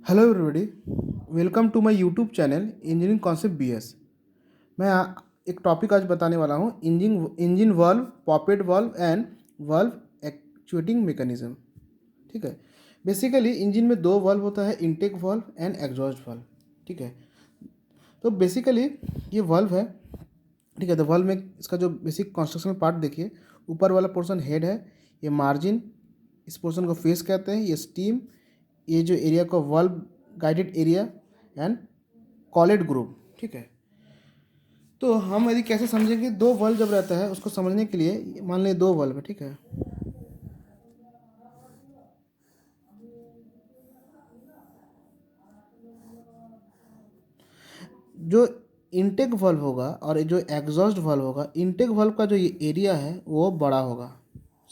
Hello everybody, welcome to my YouTube channel engineering concept BS. मैं एक topic आज बताने वाला हूँ, engine valve, poppet valve and valve actuating mechanism. ठीक है। बेसिकली इंजन में दो वाल्व होता है, intake valve and exhaust valve. ठीक है। तो बेसिकली ये वाल्व है। ठीक है। तो वाल्व में इसका जो बेसिक कंस्ट्रक्शन पार्ट देखिए, ऊपर वाला पोर्शन हेड है, ये मार्जिन, इस पोर्शन को फेस कहते हैं, ये स्टीम, ये जो एरिया को valve guided area and called group. ठीक है। तो हम यदि कैसे समझेंगे, दो वाल्व जब रहता है उसको समझने के लिए मान लें दो वाल्व है। ठीक है। जो इनटेक वाल्व होगा और जो एग्जॉस्ट वाल्व होगा, इनटेक वाल्व का जो ये एरिया है वो बड़ा होगा,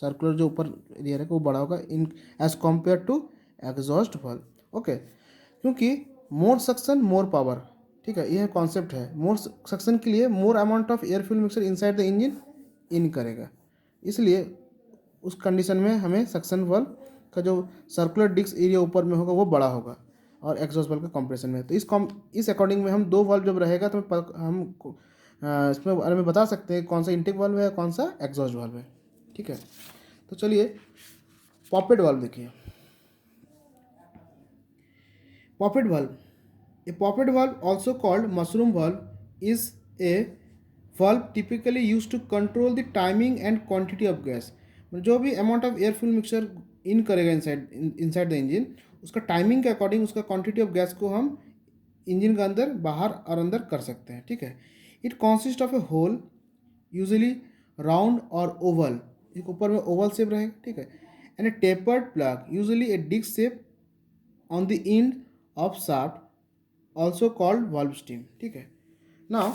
सर्कुलर जो ऊपर एरिया है वो बड़ा होगा in as compare to exhaust valve. Okay. क्योंकि मोर सक्शन मोर पावर। ठीक है, यह कॉन्सेप्ट है। मोर सक्शन के लिए more amount of air fuel mixer inside the engine in करेगा, इसलिए उस कंडीशन में हमें सक्शन वाल्व का जो सर्कुलर डिस्क एरिया ऊपर में होगा वो बड़ा होगा और एग्जॉस्ट वाल्व का कंप्रेशन में। तो इस अकॉर्डिंग में हम दो वाल्व जब रहेगा तो हम इसमें बारे में बता सकते हैं कौन सा इंटेक वाल्व है कौन सा एग्जॉस्ट वाल्व है। ठीक है। तो चलिए पॉपेट वाल्व देखिए। पॉपेट valve, a poppet valve, also called mushroom valve, is a valve typically used to control the timing and quantity of gas। जो भी amount of air fuel mixture in करेगा इनसाइड द इंजन, उसका timing के according उसका quantity of gas को हम engine के अंदर बाहर और अंदर कर सकते हैं। ठीक है। It consist of a hole, usually round और ओवल, एक ऊपर में ओवल शेप रहेगा। ठीक है। And a tapered plug, usually a disc shape on the end of shaft, also called valve stem. ठीक है। नाउ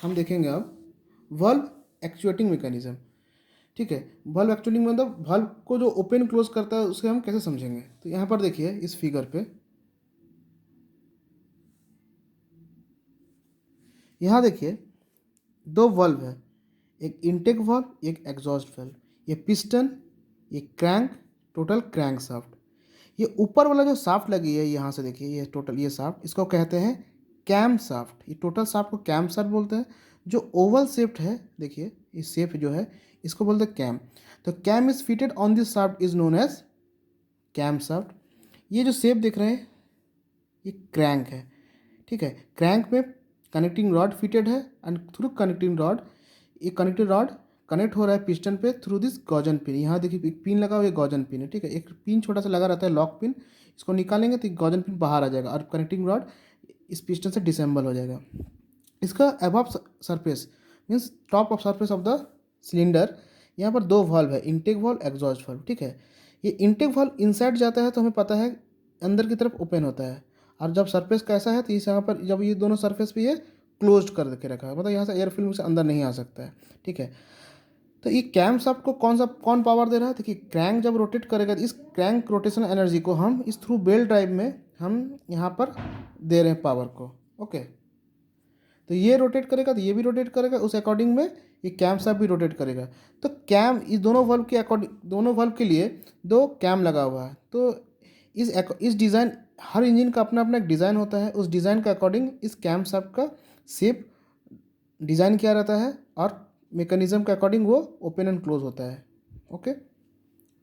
हम देखेंगे अब वाल्व एक्चुएटिंग मैकेनिज्म। ठीक है। वाल्व एक्चुएटिंग मतलब वाल्व को जो ओपन क्लोज करता है उसे हम कैसे समझेंगे। तो यहाँ पर देखिए इस फिगर पे, यहाँ देखिए दो वाल्व है, एक इनटेक वाल्व एक एग्जॉस्ट वाल्व। ये पिस्टन, ये क्रैंक, टोटल क्रैंक शाफ्ट। ये ऊपर वाला जो शाफ्ट लगी है यहाँ से देखिए, ये टोटल ये शाफ्ट, इसको कहते हैं कैम शाफ्ट। ये टोटल शाफ्ट को कैम शाफ्ट बोलते हैं। जो ओवल शेप्ड है देखिए, इस शेप जो है इसको बोलते हैं कैम। तो cam is fitted on this shaft is known as camshaft. ये जो शेप देख रहे हैं ये क्रैंक है। ठीक है। क्रैंक में कनेक्टिंग रॉड फिटेड है एंड थ्रू कनेक्टिंग रॉड, ये कनेक्टेड रॉड कनेक्ट हो रहा है पिस्टन पे थ्रू दिस गॉजन पिन। यहाँ देखिए एक पिन लगा हुआ है, गॉजन पिन है। ठीक है। एक पिन छोटा सा लगा रहता है, लॉक पिन, इसको निकालेंगे तो गॉजन पिन बाहर आ जाएगा और कनेक्टिंग रॉड इस पिस्टन से डिसेंबल हो जाएगा। इसका above surface means top of surface of the cylinder, यहाँ पर दो वाल्व है, इनटेक वाल्व एग्जॉस्ट वाल्व। ठीक है। ये इनटेक वाल्व इनसाइड जाता है तो हमें पता है अंदर की तरफ ओपन होता है, और जब सरफेस कैसा है तो इस यहाँ पर जब ये दोनों सरफेस पे ये क्लोज कर के रखा है, मतलब यहाँ से एयर फिल्म से अंदर नहीं आ सकता है। ठीक है। तो ये कैम शाफ्ट को कौन पावर दे रहा है। देखिए क्रैंक जब रोटेट करेगा तो इस क्रैंक रोटेशन एनर्जी को हम इस थ्रू बेल ड्राइव में हम यहाँ पर दे रहे हैं पावर को। ओके। तो ये रोटेट करेगा तो ये भी रोटेट करेगा, उस अकॉर्डिंग में ये कैम शाफ्ट भी रोटेट करेगा। तो कैम इस दोनों वाल्व के अकॉर्डिंग, दोनों वाल्व के लिए दो कैम लगा हुआ है। तो इस डिज़ाइन, हर इंजन का अपना अपना एक डिज़ाइन होता है, उस डिज़ाइन के अकॉर्डिंग इस कैम शाफ्ट का शेप डिज़ाइन किया रहता है और मैकेनिज्म के अकॉर्डिंग वो ओपन एंड क्लोज होता है। ओके।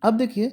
अब देखिए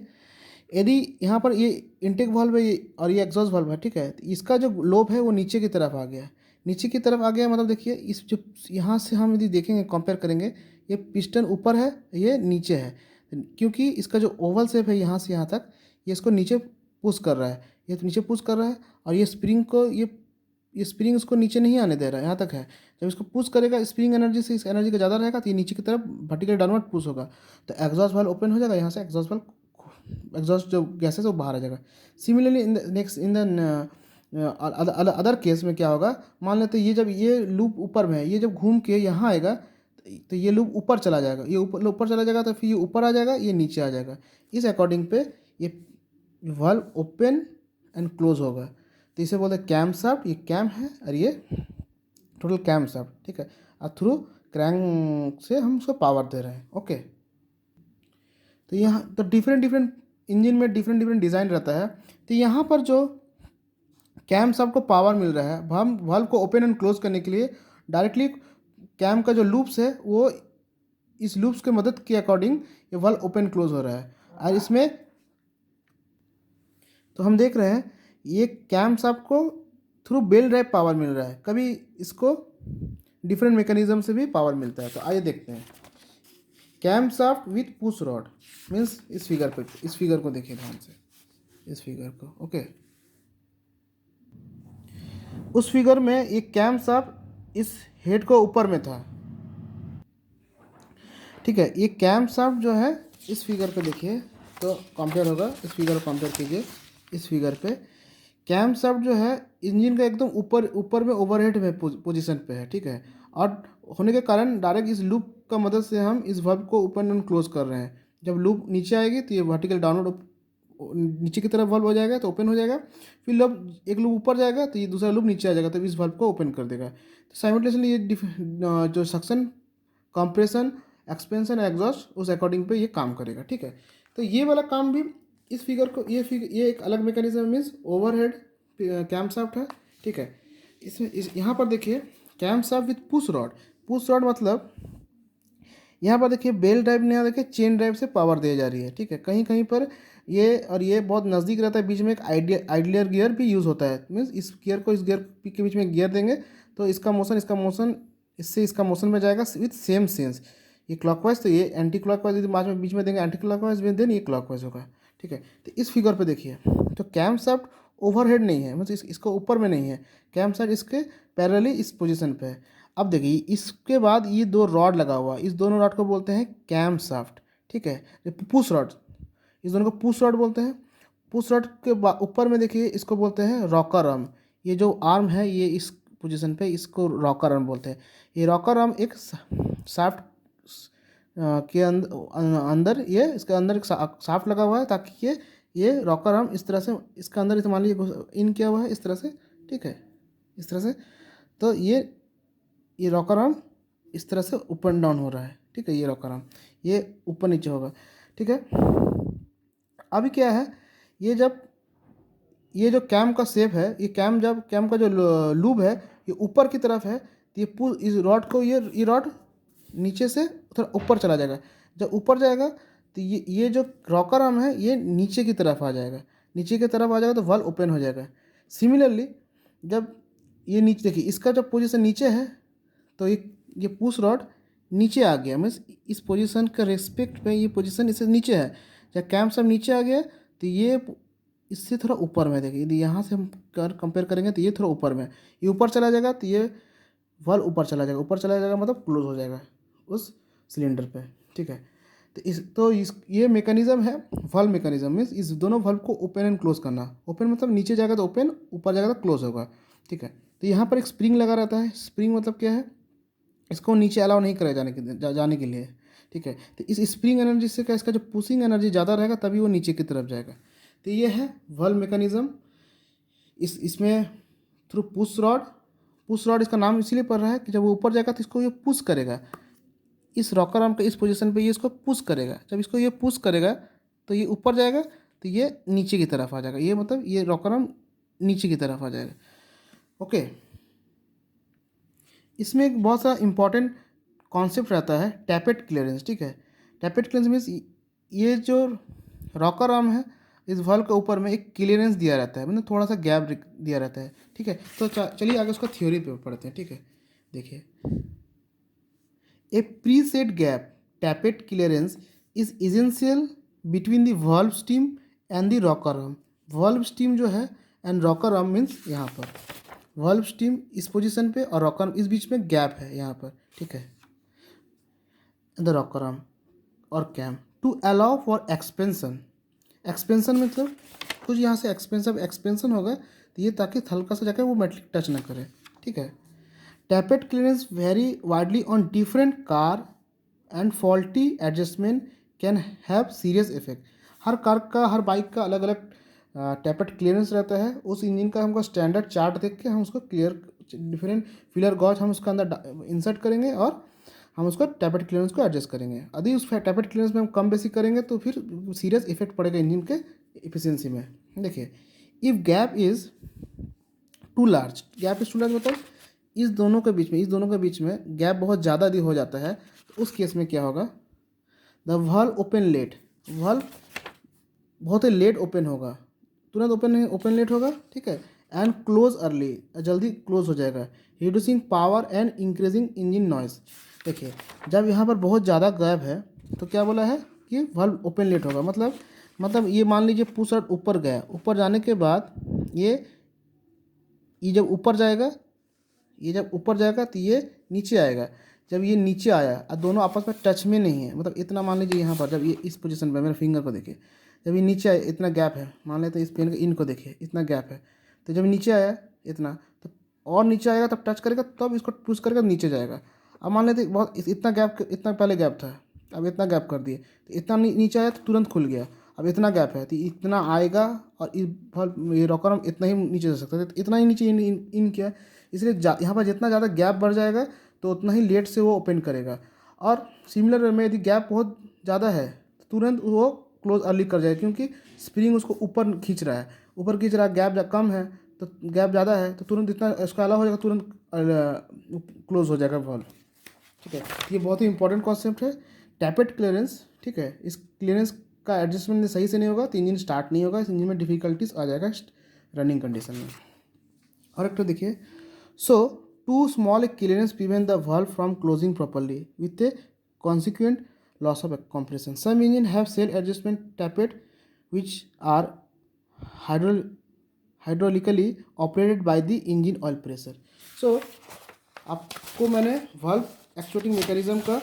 यदि यहाँ पर ये इनटेक वाल्व है और ये एग्जॉस्ट वाल्व है। ठीक है। तो इसका जो लोब है वो नीचे की तरफ आ गया है, नीचे की तरफ आ गया मतलब देखिए इस जो यहाँ से हम यदि देखेंगे कंपेयर करेंगे, ये पिस्टन ऊपर है ये नीचे है, क्योंकि इसका जो ओवल शेप है यहाँ से यहाँ तक, ये इसको नीचे पुश कर रहा है, ये तो नीचे पुश कर रहा है, और ये स्प्रिंग को ये स्प्रिंग इसको नीचे नहीं आने दे रहा है, यहाँ तक है। जब इसको पुश करेगा स्प्रिंग एनर्जी से, इस एनर्जी का ज़्यादा रहेगा तो ये नीचे की तरफ वर्टिकल डाउनवर्ड पुश होगा, तो एग्जॉस्ट वाल्व ओपन हो जाएगा, यहाँ से एग्जॉस्ट जो गैसेस है वो बाहर आ जाएगा। Similarly in the next in the other case में क्या होगा, मान लेते ये जब ये लूप ऊपर में है, ये जब घूम के यहाँ आएगा तो ये लूप ऊपर चला जाएगा, ये ऊपर चला जाएगा तो फिर ये ऊपर आ जाएगा, ये नीचे आ जाएगा। इस अकॉर्डिंग पे ये वाल्व ओपन एंड क्लोज होगा। तो इसे बोलते हैं कैम शाफ्ट, ये कैम है और ये टोटल कैम शाफ्ट। ठीक है। और थ्रू क्रैंक से हम उसको पावर दे रहे हैं। ओके। तो यहाँ तो डिफरेंट डिफरेंट इंजन में डिफरेंट डिफरेंट डिज़ाइन रहता है। तो यहाँ पर जो कैम शाफ्ट को पावर मिल रहा है, हम वाल्व को ओपन एंड क्लोज करने के लिए डायरेक्टली कैम का जो लूप्स है वो इस लूप्स के मदद के अकॉर्डिंग ये वाल्व ओपन क्लोज हो रहा है। और इसमें तो हम देख रहे हैं ये कैम शाफ्ट को थ्रू बेल ड्राइव पावर मिल रहा है, कभी इसको डिफरेंट मैकेनिज्म से भी पावर मिलता है। तो आइए देखते हैं camshaft with push rod means इस फिगर को देखिए ध्यान से, इस फिगर को। ओके, उस फिगर में एक कैम शाफ्ट इस हेड को ऊपर में था, ठीक है। ये कैम शाफ्ट जो है इस फिगर पे देखिए तो कंपेयर होगा, इस फिगर को कंपेयर कीजिए। इस फिगर पे कैम शाफ्ट जो है इंजन का एकदम ऊपर में ओवरहेड में पोजीशन पे है, ठीक है। और होने के कारण डायरेक्ट इस लूप का मदद से हम इस वर्ब को ओपन एंड क्लोज कर रहे हैं। जब लूप नीचे आएगी तो ये वर्टिकल डाउनवर्ड नीचे की तरफ वाल्व हो जाएगा तो ओपन हो जाएगा। फिर लूप एक लूप ऊपर जाएगा तो ये दूसरा लूप नीचे आ जाएगा, तो इस वाल्व को ओपन कर देगा। तो साइमल्टेनियसली ये जो सक्शन, कंप्रेशन, एक्सपेंशन, एग्जॉस्ट उस अकॉर्डिंग पे ये काम करेगा, ठीक है। तो ये वाला काम भी इस फिगर को ये एक अलग mechanism means overhead camshaft है, ठीक है। इसमें यहाँ पर देखिए camshaft with push rod मतलब यहाँ पर देखिए बेल ड्राइव ने, यहाँ देखिए चेन ड्राइव से पावर दी जा रही है, ठीक है। कहीं कहीं पर ये और ये बहुत नज़दीक रहता है, बीच में एक आइडियर गियर भी यूज़ होता है। मीन्स इस गियर को इस गियर के बीच में गियर देंगे तो इसका मोशन इससे इसका मोशन में जाएगा विथ सेम सेंस। ये क्लॉकवाइज तो ये एंटी क्लॉकवाइज, यदि बीच में देंगे एंटी क्लॉकवाइज में देन ये क्लॉकवाइज होगा, ठीक है। तो इस फिगर पे देखिए तो कैम शाफ्ट ओवरहेड नहीं है, मतलब इसको ऊपर में नहीं है, कैम शाफ्ट इसके पैरेलली इस पोजीशन पे है। अब देखिए इसके बाद ये दो रॉड लगा हुआ है, इस दोनों रॉड को बोलते हैं कैम शाफ्ट, ठीक है। पुश रॉड, इस दोनों को पुश रॉड बोलते हैं। पुश रॉड के ऊपर में देखिए इसको बोलते हैं रॉकर आर्म। ये जो आर्म है ये इस पोजीशन पे इसको रॉकर आर्म बोलते हैं। ये रॉकर आर्म एक शाफ्ट के अंदर ये इसके अंदर एक शाफ्ट लगा हुआ है ताकि ये रॉकर आर्म इस तरह से इसका अंदर मान लीजिए इन किया हुआ है इस तरह से, ठीक है, इस तरह से। तो ये रॉकर आर्म इस तरह से ऊपर एंड डाउन हो रहा है, ठीक है। ये रॉकर आर्म ये ऊपर नीचे होगा, ठीक है। अभी क्या है, ये जब ये जो कैम का शेप है, ये कैम का जो लूब है ये ऊपर की तरफ है, तो ये इस रॉड को ये रॉड नीचे से थोड़ा ऊपर चला जाएगा। जब ऊपर जाएगा तो ये जो रॉकर आर्म है ये नीचे की तरफ आ जाएगा, नीचे की तरफ आ जाएगा तो वाल्व ओपन हो जाएगा। सिमिलरली जब ये नीचे देखिए इसका जब पोजीशन नीचे है तो ये पुश रॉड नीचे आ गया, मीन्स इस पोजीशन का रेस्पेक्ट में ये पोजीशन इससे नीचे है। जब कैम सब नीचे आ गया तो ये इससे थोड़ा ऊपर में देखिए, यदि यहाँ से हम कंपेयर करेंगे तो ये थोड़ा ऊपर में, ये ऊपर चला जाएगा तो ये वाल्व ऊपर चला जाएगा मतलब क्लोज हो जाएगा उस सिलेंडर पे, ठीक है। तो ये मैकेनिज्म है वाल्व मैकेनिज्म, मीन्स इस दोनों वाल्व को ओपन एंड क्लोज करना। ओपन मतलब नीचे जाएगा तो ओपन, ऊपर जाएगा तो क्लोज होगा, ठीक है। तो यहाँ पर एक स्प्रिंग लगा रहता है। स्प्रिंग मतलब क्या है, इसको नीचे अलाउ नहीं करे जाने के लिए, ठीक है। तो इस स्प्रिंग एनर्जी से क्या इसका जो पुशिंग एनर्जी ज़्यादा रहेगा तभी वो नीचे की तरफ जाएगा। तो ये है वाल्व मैकेनिज्म। इसमें थ्रू पुश रॉड इसका नाम इसीलिए पड़ रहा है कि जब वो ऊपर जाएगा तो इसको ये पुश करेगा, इस रॉकर आर्म के इस पोजीशन पे ये इसको पुश करेगा। जब इसको ये पुश करेगा तो ये ऊपर जाएगा तो ये नीचे की तरफ आ जाएगा, ये मतलब ये रॉकर आर्म नीचे की तरफ आ जाएगा, ओके। इसमें एक बहुत सा इंपॉर्टेंट कॉन्सेप्ट रहता है टैपेट क्लियरेंस, ठीक है। टैपेट क्लियरेंस मीन्स ये जो रॉकर आर्म है इस वाल्व के ऊपर में एक क्लियरेंस दिया रहता है, मतलब थोड़ा सा गैप दिया रहता है, ठीक है। तो चलिए आगे उसका थ्योरी पे पढ़ते हैं, ठीक है। देखिए a preset gap tappet clearance is essential between the valve steam and the rocker arm. Valve steam जो है एंड रॉकर आर्म मीन्स यहाँ पर वाल्व स्टीम इस पोजीशन पे और रॉकर आर्म इस बीच में गैप है यहाँ पर, ठीक है। द रॉकर आर्म और cam to allow for expansion मतलब कुछ यहाँ से एक्सपेंशन होगा तो ये ताकि हल्का सा जाकर वो मेटलिक टच ना करे, ठीक है। Tappet clearance very widely on different car and faulty adjustment can have serious effect. Her car का हर बाइक का अलग अलग टैपेट क्लियरेंस रहता है। उस इंजन का हमको स्टैंडर्ड चार्ट देख के हम उसको क्लियर डिफरेंट फिलर गॉज हम उसका अंदर इंसर्ट करेंगे और हम उसको टैपेट क्लियरेंस को एडजस्ट करेंगे। यदि उस टैपेट क्लियरेंस में हम कम बेसी करेंगे तो फिर सीरियस इफेक्ट पड़ेगा इंजन के एफिशिएंसी में। देखिए, if gap is too large, gap is too large मतलब इस दोनों के बीच में गैप बहुत ज़्यादा यदि हो जाता है तो उस केस में क्या होगा, the valve open late, valve बहुत ही लेट ओपन होगा, तुरंत ओपन लेट होगा, ठीक है, एंड क्लोज अर्ली, जल्दी क्लोज हो जाएगा, reducing power and increasing engine noise. देखिए, जब यहाँ पर बहुत ज़्यादा गैप है तो क्या बोला है कि वाल्व ओपन लेट होगा, मतलब ये मान लीजिए पुश रॉड ऊपर गया, ऊपर जाने के बाद ये जब ऊपर जाएगा तो ये नीचे आएगा। जब ये नीचे आया और दोनों आपस में टच में नहीं है, मतलब इतना मान लीजिए यहाँ पर जब ये इस पोजीशन पर, मेरे फिंगर को देखिए, जब ये नीचे आया इतना गैप है, मान लेते हैं इस पेन के इन को देखिए इतना गैप है, तो जब नीचे आया इतना, तो और नीचे आएगा तब टच करेगा तब इसको पुश करेगा नीचे जाएगा। अब मान लेते बहुत इतना पहले गैप था, अब इतना गैप कर दिए तो इतना नीचे आया तो तुरंत खुल गया। अब इतना गैप है तो इतना आएगा और ये रॉकर हम इतना ही नीचे जा सकते हैं, तो इतना ही नीचे इन किया, इसलिए यहाँ पर जितना ज़्यादा गैप बढ़ जाएगा तो उतना ही लेट से वो ओपन करेगा। और सिमिलर वे में यदि गैप बहुत ज़्यादा है तो तुरंत वो क्लोज अर्ली कर जाएगा, क्योंकि स्प्रिंग उसको ऊपर खींच रहा है, गैप कम है तो गैप ज़्यादा है तो तुरंत इतना इसका अलावा हो जाएगा, तुरंत क्लोज हो जाएगा वॉल्व। ठीक है, ये बहुत ही इंपॉर्टेंट कॉन्सेप्ट है टैपेट क्लियरेंस। ठीक है, इस क्लियरेंस का एडजस्टमेंट सही से नहीं होगा तो इंजन स्टार्ट नहीं होगा, इस इंजन में डिफिकल्टीज आ जाएगा रनिंग कंडीशन में। और एक तो देखिए, so too small clearance prevent the valve from closing properly with a consequent loss of compression. Some engine have self adjustment tappet which are hydraulically operated by the engine oil pressure. So आपको मैंने valve actuating mechanism का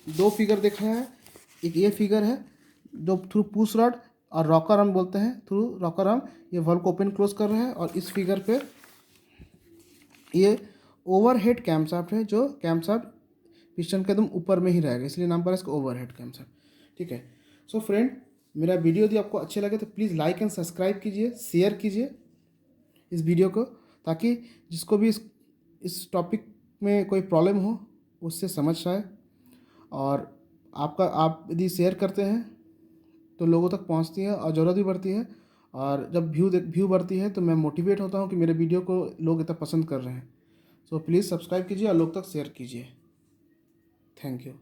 दो figure दिखाया है। एक ये figure है जो थ्रू पुश रॉड और रॉकर आर्म बोलते हैं, थ्रू रॉकर आर्म ये वाल्व को ओपन क्लोज कर रहे हैं, और इस फिगर पे ये ओवरहेड कैमशाफ्ट है, जो कैमशाफ्ट पिस्टन के एकदम ऊपर में ही रहेगा, इसलिए नाम पर इसका ओवरहेड कैमशाफ्ट। ठीक है, सो फ्रेंड, मेरा वीडियो यदि आपको अच्छे लगे तो प्लीज़ लाइक एंड सब्सक्राइब कीजिए, शेयर कीजिए इस वीडियो को, ताकि जिसको भी इस टॉपिक में कोई प्रॉब्लम हो उससे समझ आए। और आप यदि शेयर करते हैं तो लोगों तक पहुंचती है और ज़रूरत भी बढ़ती है, और जब व्यू बढ़ती है तो मैं मोटिवेट होता हूं कि मेरे वीडियो को लोग इतना पसंद कर रहे हैं। सो प्लीज़ सब्सक्राइब कीजिए और लोग तक शेयर कीजिए। Thank you.